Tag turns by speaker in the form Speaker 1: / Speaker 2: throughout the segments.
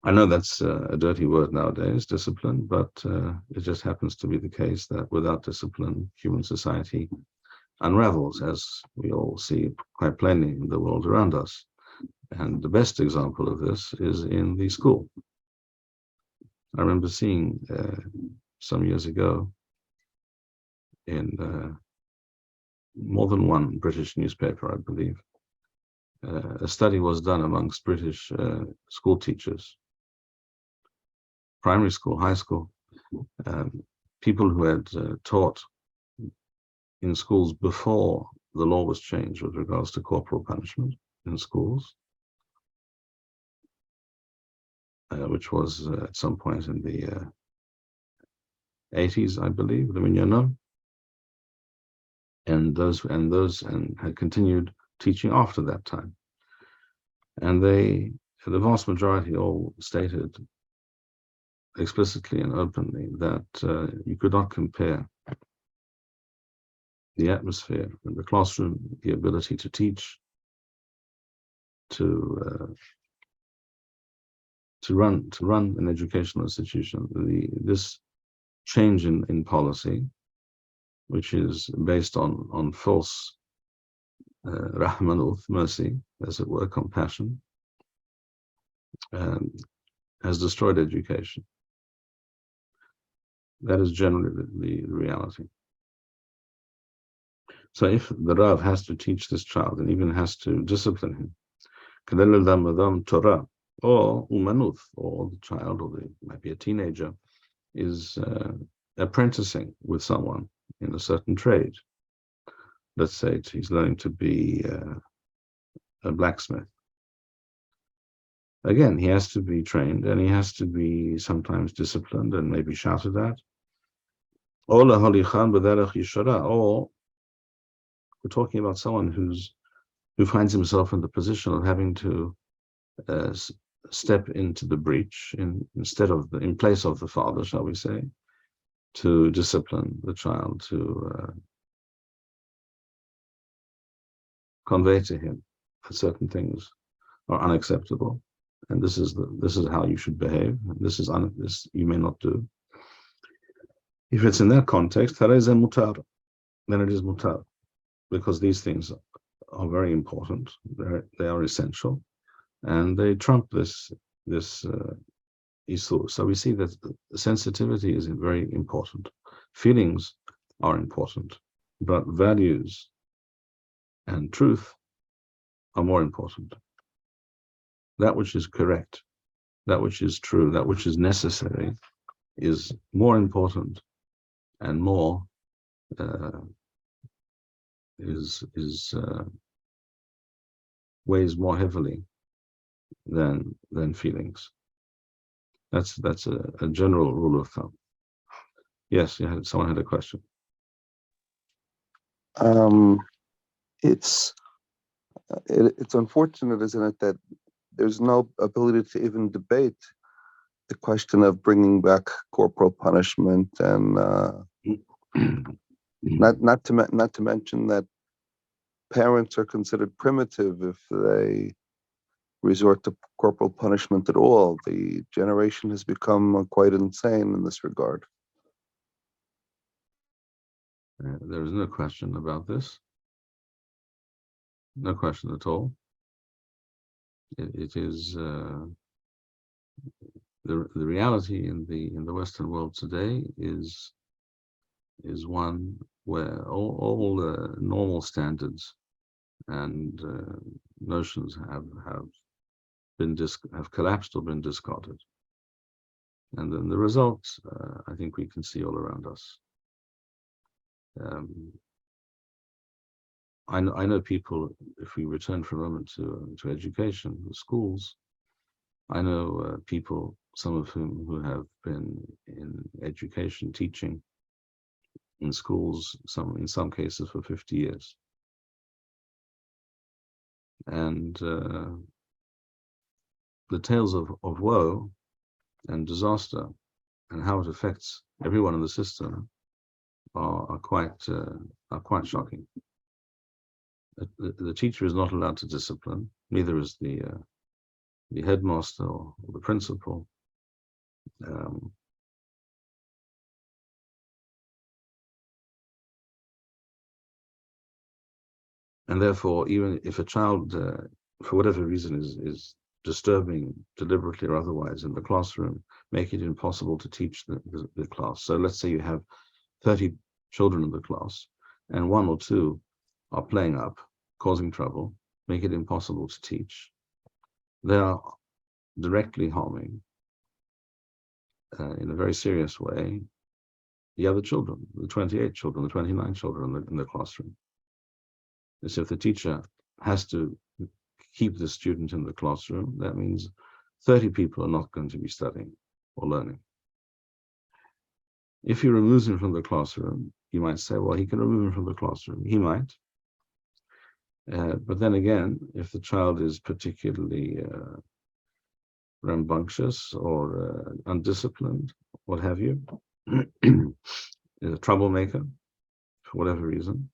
Speaker 1: I know that's a dirty word nowadays, discipline, but it just happens to be the case that without discipline, human society unravels, as we all see quite plainly in the world around us. And the best example of this is in the school. I remember seeing some years ago in more than one British newspaper, I believe, a study was done amongst British school teachers, primary school, high school, people who had taught in schools before the law was changed with regards to corporal punishment in schools, which was at some point in the 80s, I believe, the Minyanim, and had continued teaching after that time. And the vast majority all stated explicitly and openly that you could not compare the atmosphere in the classroom, the ability to teach, to run an educational institution. This change in policy, which is based on false rahmanut, mercy, as it were, compassion, has destroyed education. That is generally the reality. So if the Rav has to teach this child and even has to discipline him, Torah, or umanuth, or the child, or might be a teenager, is apprenticing with someone in a certain trade. Let's say he's learning to be a blacksmith. Again, he has to be trained and he has to be sometimes disciplined and maybe shouted at. Or we're talking about someone who finds himself in the position of having to step into the breach in place of the father, shall we say, to discipline the child, to convey to him that certain things are unacceptable, and this is how you should behave. This you may not do. If it's in that context, then it is mutar, because these things are very important. They are essential, and they trump this isur. So we see that sensitivity is very important. Feelings are important, but values and truth are more important. That which is correct, that which is true, that which is necessary, is more important and more weighs more heavily than feelings. That's a general rule of thumb. Yes, someone had a question.
Speaker 2: It's unfortunate, isn't it, that there's no ability to even debate the question of bringing back corporal punishment, and not to mention that parents are considered primitive if they resort to corporal punishment at all. The generation has become quite insane in this regard.
Speaker 1: There is no question about this. No question at all. It is the reality in the Western world today is one where all the normal standards and notions have collapsed or been discarded, and then the results I think we can see all around us. I know people. If we return for a moment to education, the schools, I know people, some of whom who have been in education, teaching in schools, in some cases for 50 years, and the tales of woe and disaster and how it affects everyone in the system are quite shocking. The teacher is not allowed to discipline, neither is the the headmaster or the principal. And therefore, even if a child, for whatever reason, is disturbing deliberately or otherwise in the classroom, make it impossible to teach the class. So let's say you have 30 children in the class, and 1 or 2 are playing up, causing trouble, make it impossible to teach. They are directly harming, in a very serious way, the other children, the 28 children, the 29 children in the classroom. So if the teacher has to keep the student in the classroom, that means 30 people are not going to be studying or learning. If he removes him from the classroom, you might say, well, he can remove him from the classroom. He might. But then again, if the child is particularly rambunctious or undisciplined, what have you, is a troublemaker for whatever reason,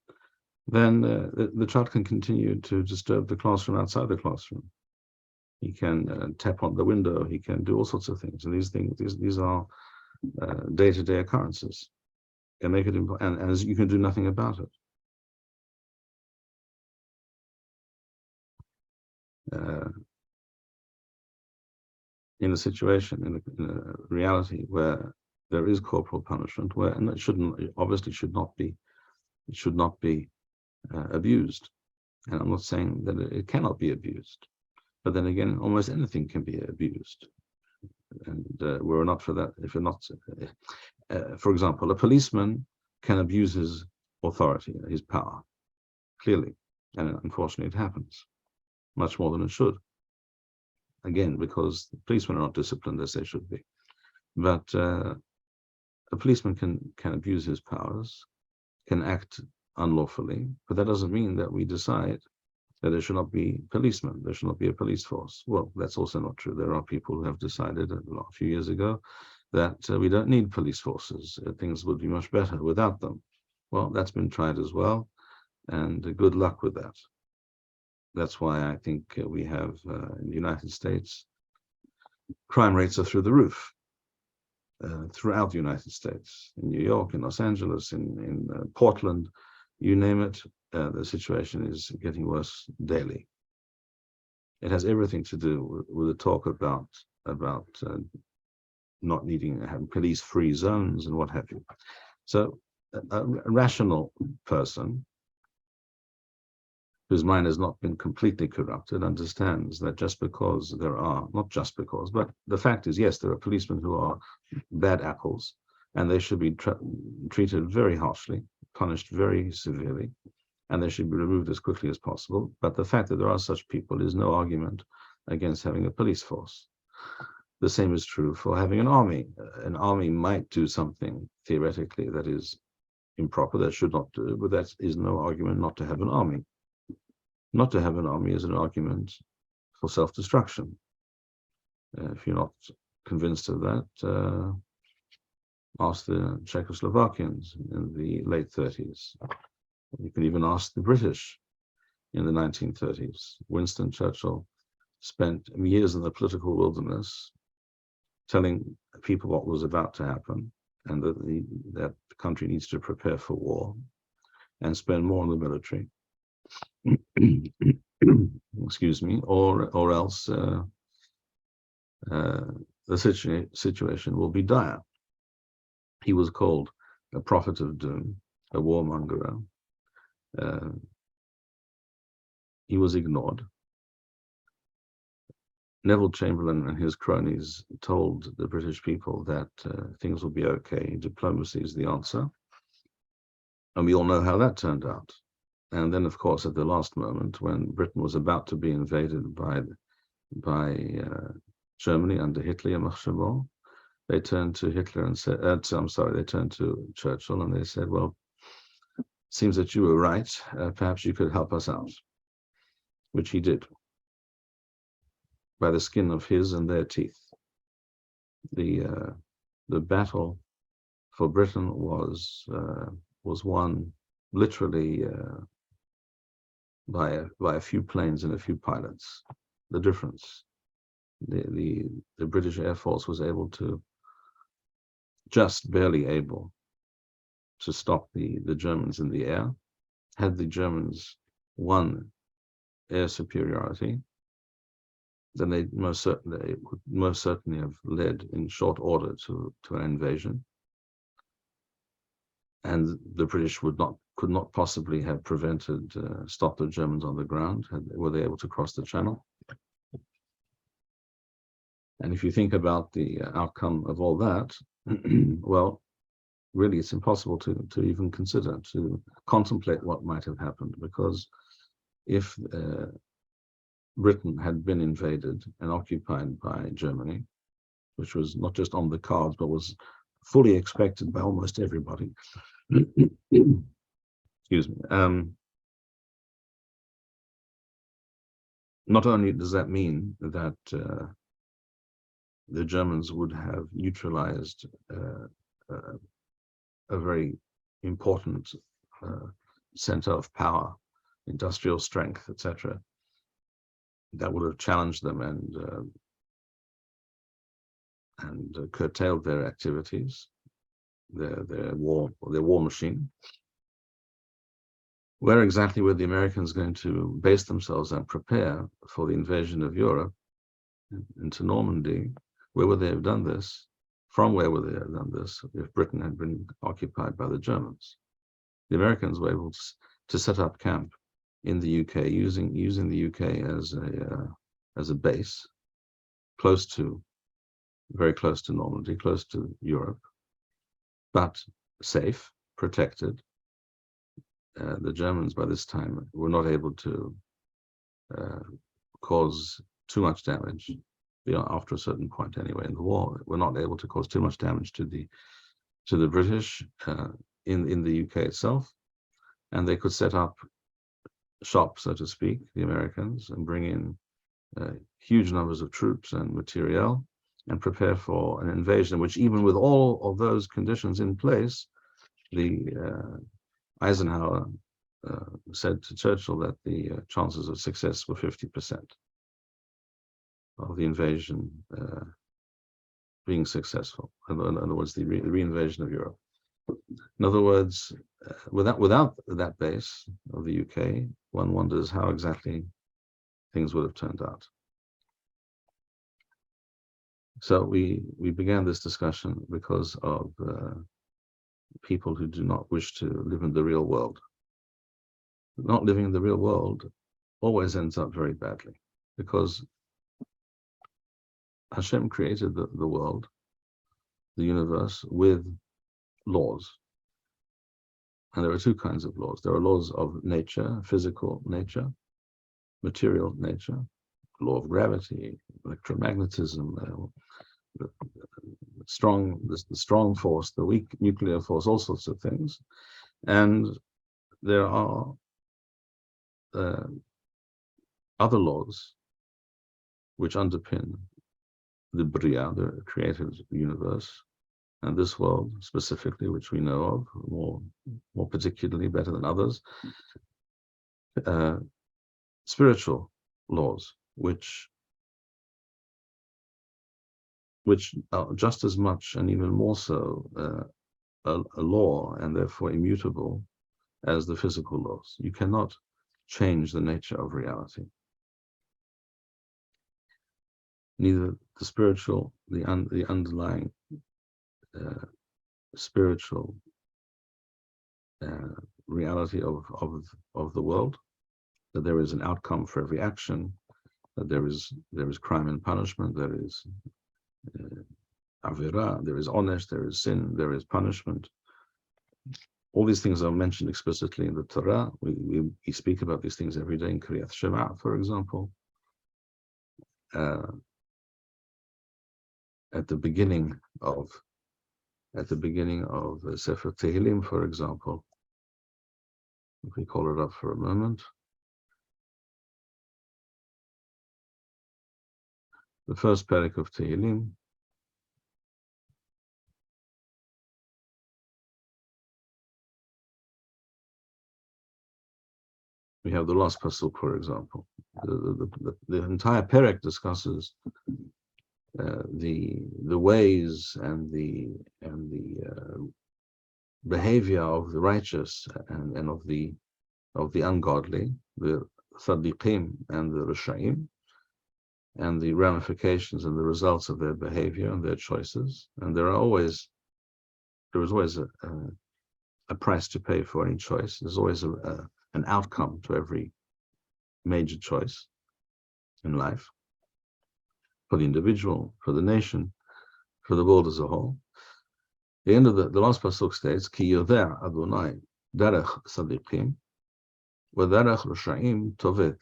Speaker 1: then the child can continue to disturb the classroom outside the classroom. He can tap on the window. He can do all sorts of things. And these are day-to-day occurrences. And make it and you can do nothing about it. In a situation, in a reality where there is corporal punishment, and it obviously should not be abused. And I'm not saying that it cannot be abused, but then again, almost anything can be abused. And we're not for that. If we're not, for example, a policeman can abuse his authority, his power, clearly, and unfortunately, it happens much more than it should. Again, because the policemen are not disciplined as they should be. But a policeman can abuse his powers, can act unlawfully, but that doesn't mean that we decide that there should not be policemen, there should not be a police force. Well, that's also not true. There are people who have decided a few years ago that we don't need police forces. Things would be much better without them. Well, that's been tried as well, and good luck with that. That's why I think we have, in the United States, crime rates are through the roof, throughout the United States, in New York, in Los Angeles, in Portland, you name it, the situation is getting worse daily. It has everything to do with the talk about not needing to have police-free zones and what have you. So a rational person whose mind has not been completely corrupted understands that just because there are, not just because, but the fact is, yes, there are policemen who are bad apples, and they should be treated very harshly, punished very severely, and they should be removed as quickly as possible. But the fact that there are such people is no argument against having a police force. The same is true for having an army. An army might do something theoretically that is improper, that should not do, but that is no argument not to have an army. Not to have an army is an argument for self-destruction. If you're not convinced of that, ask the Czechoslovakians in the late 30s. You can even ask the British in the 1930s. Winston Churchill spent years in the political wilderness telling people what was about to happen and that the country needs to prepare for war and spend more on the military. Excuse me, or else the situation will be dire. He was called a prophet of doom, a warmonger. He was ignored. Neville Chamberlain and his cronies told the British people that things will be okay, diplomacy is the answer. And we all know how that turned out. And then, of course, at the last moment, when Britain was about to be invaded by Germany under Hitler and Machon Shilo, they turned to Hitler and said, they turned to Churchill and they said, well, seems that you were right. Perhaps you could help us out, which he did by the skin of his and their teeth. The battle for Britain was won literally by a few planes and a few pilots. The difference the British Air Force was able to, just barely able to stop the Germans in the air. Had the Germans won air superiority, then they would most certainly have led in short order to an invasion, and the British could not possibly have stopped the Germans on the ground were they able to cross the Channel. And if you think about the outcome of all that, well, really it's impossible to even consider, to contemplate what might have happened, because if Britain had been invaded and occupied by Germany, which was not just on the cards, but was fully expected by almost everybody. Excuse me. Not only does that mean that the Germans would have neutralized a very important center of power, industrial strength, etc., that would have challenged them and curtailed their activities, their war machine. Where exactly were the Americans going to base themselves and prepare for the invasion of Europe into Normandy? Where would they have done this? From where would they have done this if Britain had been occupied by the Germans? The Americans were able to set up camp in the UK, using the UK as a base, very close to Normandy, close to Europe, but safe, protected. The Germans by this time were not able to cause too much damage, after a certain point anyway in the war. Were not able to cause too much damage to the British in the UK itself, and they could set up shop, so to speak, the Americans, and bring in huge numbers of troops and materiel and prepare for an invasion, which even with all of those conditions in place, Eisenhower said to Churchill that the chances of success were 50% of the invasion being successful. In other words, the reinvasion of Europe. In other words, without that base of the UK, one wonders how exactly things would have turned out. So we began this discussion because of people who do not wish to live in the real world. Not living in the real world always ends up very badly, because Hashem created the world, the universe, with laws. And there are two kinds of laws. There are laws of nature, physical nature, material nature, law of gravity, electromagnetism, the strong force, the weak nuclear force, all sorts of things. And there are other laws which underpin the Bria, the created universe, and this world specifically, which we know of more particularly, better than others, spiritual laws, which are just as much and even more so a law, and therefore immutable, as the physical laws. You cannot change the nature of reality. Neither the spiritual, the underlying spiritual reality of the world, that there is an outcome for every action, that there is crime and punishment, there is avira, there is onesh, there is sin, there is punishment. All these things are mentioned explicitly in the Torah. We speak about these things every day in Kriyat Shema, for example. At the beginning of Sefer Tehillim, for example, if we call it up for a moment, the first parak of Tehillim, we have the last pasuk, for example. The entire parak discusses the ways and the behavior of the righteous and of the ungodly, the tzaddikim and the rashaim, and the ramifications and the results of their behavior and their choices. And there was always a price to pay for any choice. There's always an outcome to every major choice in life, for the individual, for the nation, for the world as a whole. The end of the last pasuk states, Ki yodeh Adonai derech tzaddikim v'derech rashaim toveh.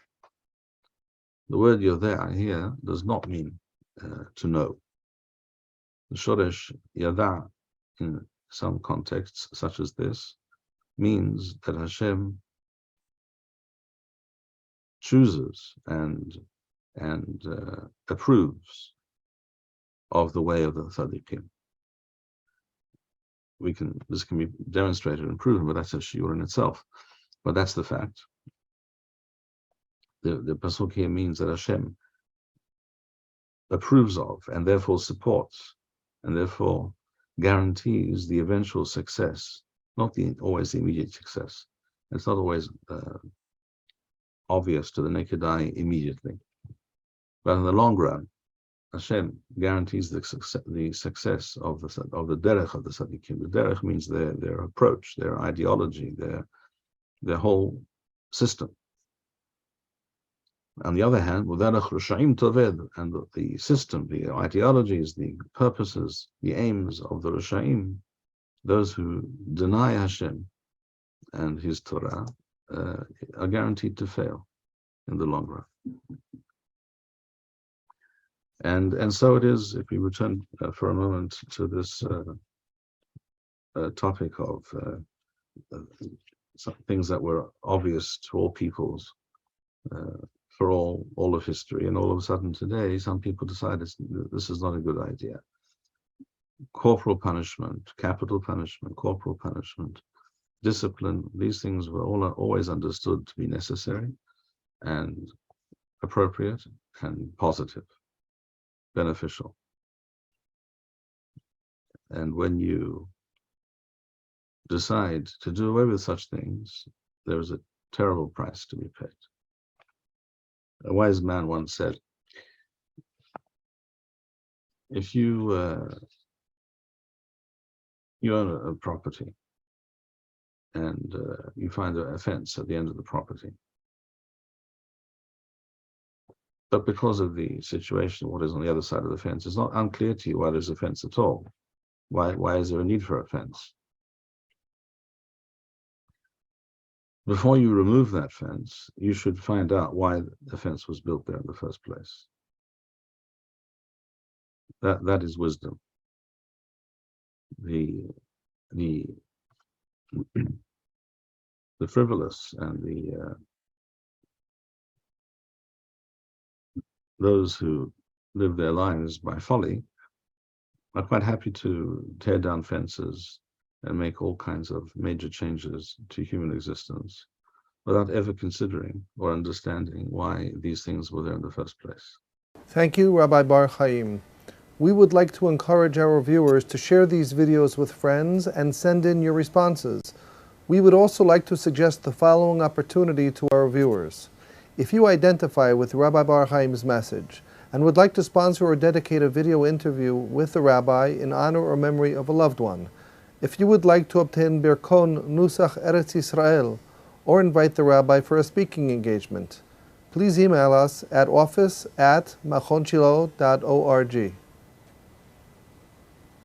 Speaker 1: The word yodeh here does not mean to know. The shoresh yada in some contexts, such as this, means that Hashem chooses and approves of the way of the tzaddikim. This can be demonstrated and proven, but that's a shiur in itself. But that's the fact. The pasuk here means that Hashem approves of and therefore supports and therefore guarantees the eventual success, not always the immediate success. It's not always obvious to the naked eye immediately. But in the long run, Hashem guarantees the success of the derech of the tzaddikim. The derech means their approach, their ideology, their whole system. On the other hand, v'derech rashaim toved, and the system, the ideologies, the purposes, the aims of the rashaim, those who deny Hashem and His Torah, are guaranteed to fail in the long run. And so it is, if we return for a moment to this topic of some things that were obvious to all peoples for all of history, and all of a sudden today, some people decide this is not a good idea. Corporal punishment, capital punishment, corporal punishment, discipline, these things were always understood to be necessary and appropriate and positive, beneficial. And when you decide to do away with such things, there is a terrible price to be paid. A wise man once said, if you own a property and you find a fence at the end of the property, but because of the situation, what is on the other side of the fence, it's not unclear to you why there's a fence at all. Why is there a need for a fence? Before you remove that fence, you should find out why the fence was built there in the first place. That is wisdom. The frivolous and those who live their lives by folly are quite happy to tear down fences and make all kinds of major changes to human existence without ever considering or understanding why these things were there in the first place.
Speaker 3: Thank you, Rabbi Bar-Hayim. We would like to encourage our viewers to share these videos with friends and send in your responses. We would also like to suggest the following opportunity to our viewers. If you identify with Rabbi Bar-Hayim's message and would like to sponsor or dedicate a video interview with the rabbi in honor or memory of a loved one, if you would like to obtain Birkon Nusach Eretz Yisrael or invite the rabbi for a speaking engagement, please email us at office@machonshilo.org.